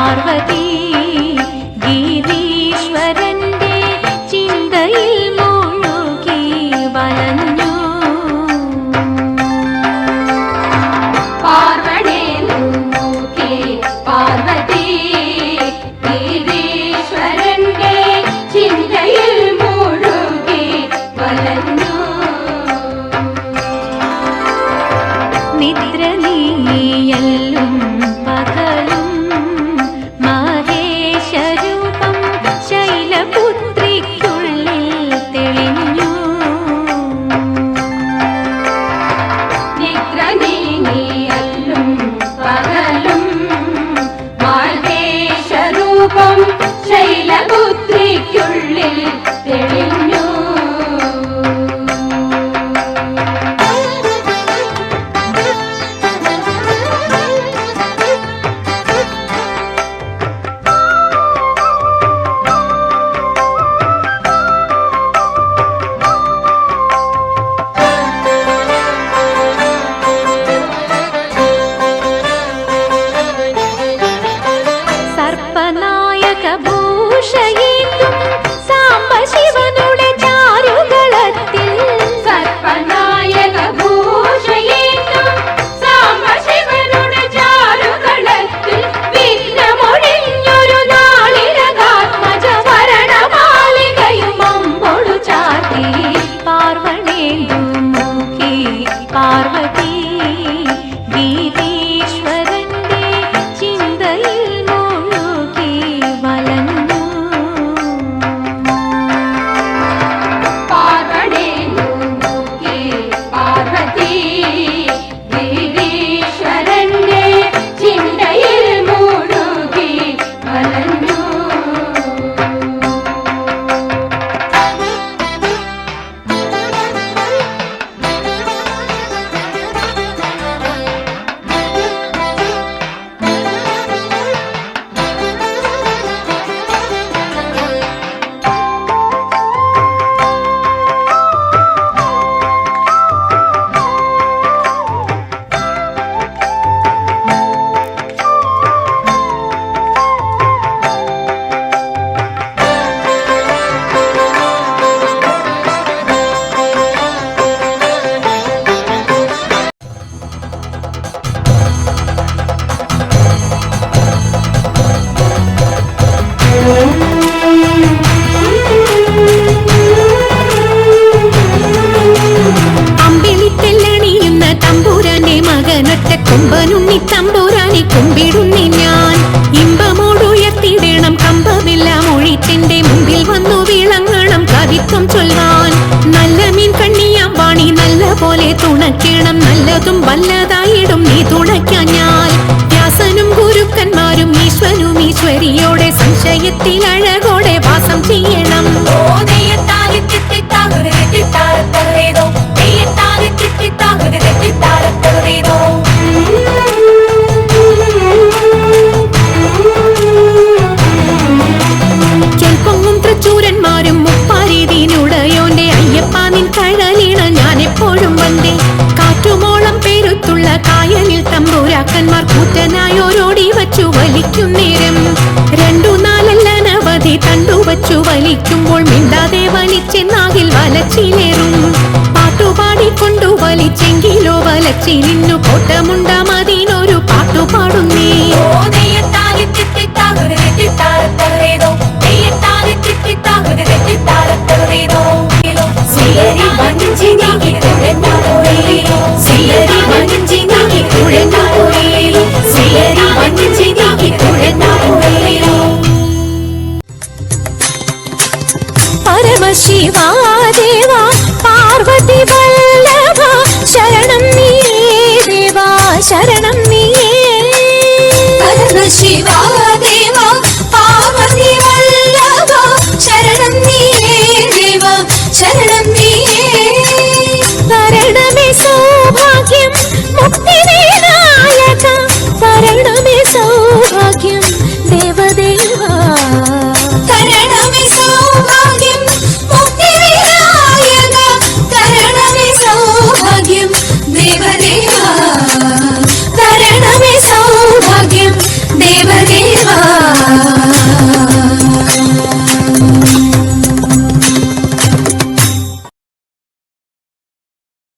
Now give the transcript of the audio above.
പാർവതി ഗിരീശ്വരന്റെ ചിന്തയിൽ മുഴുകി വലഞ്ഞു. പാർവണേ നോക്കി പാർവതി ഗിരീശ്വരന്റെ ചിന്തയിൽ മുഴുകി വലഞ്ഞു. നിദ്ര നീയല്ലും പകലും മഹേശരൂപം ശൈലപുത്രിക്കുള്ളിൽ തെളിഞ്ഞു. നിദ്ര നീയല്ലും പകലും മഹേശരൂപം ശൈലപുത്രിക്കുള്ളിൽ തെളിഞ്ഞു. സർപ്പനായക ഭൂഷയിലും സാംബശിവനുടെ ചാരുകളത്തിൽ. സർപ്പനായക ഭൂഷയിലും സാംബശിവനുടെ ചാരുകളത്തിൽ വിഘ്നമൊഴിഞ്ഞൊരു നാളിരകാത്മജ വരണമാലികയും അമ്പൊടു ചാർത്തി. പാർവണേന്ദു മുഖി പാർവതി ഗിരീശ്വരന്റെ ചിന്തയിൽ മുഴുകി വലഞ്ഞു. പാർവണേന്ദു മുഖി പാർവതി ഗിരീശ്വരന്റെ ചിന്തയിൽ മുഴുകി വലഞ്ഞു. അമ്പിളിത്തെല്ലണിയുന്ന തമ്പുരാന്റെ മകനൊറ്റ കൊമ്പനുണ്ണി തമ്പുരാനെ കുമ്പിടുന്നി ഞാൻ. ഇമ്പമോടുയർത്തിടണം കമ്പമെല്ലാം ഒഴിത്തിന്റെ മുമ്പിൽ വന്നു വിളങ്ങണം കവിത്വം ചൊൽവാൻ. നല്ല മീൻ കണ്ണിയാം വാണി നല്ല പോലെ തുണയ്ക്കണം, നല്ലതും വല്ലതായിടും നീ തുണയ്ക്കാൻ ഞാൻ. വ്യാസനും ഗുരുക്കന്മാരും ഈശ്വനും ഈശ്വരിയോടെ സംശയത്തിൽ അഴകോടെ വാസം ചെയ്യണം. ചൊൽപ്പൊങ്ങും തൃച്ചൂരന്മാരും മുപ്പാരീതിനുടയോന്റെ അയ്യപ്പ നിൻ കഴലിണ ഞാൻ എപ്പോഴും വന്നേ. കാറ്റുമോളം പേരുത്തുള്ള കായലിൽ തമ്പുരാക്കന്മാർ കൂറ്റനായോരോടി വച്ചു വലിക്കും നേരം. 2-4 അനവധി തണ്ടുവച്ചു വലിക്കുമ്പോൾ മിണ്ടാതെ വലിച്ചെന്നാകിൽ വലച്ചിലേറും. പാട്ടുപാടിക്കൊണ്ടു വലിച്ചെങ്കിലോ വലച്ചിലിന്നു കോട്ടമുണ്ടാമതിനൊരു പാട്ടുപാടുന്നേ. പരമശിവാ ദേവാ പാർവതി വല്ലഭ ശരണം നീയേ ദേവാ ശരണം നീയേ. പരമശിവാ ദേവാ പാർവതി വല്ലഭ ശരണം നീയേ ദേവാ ശരണം നീയേ.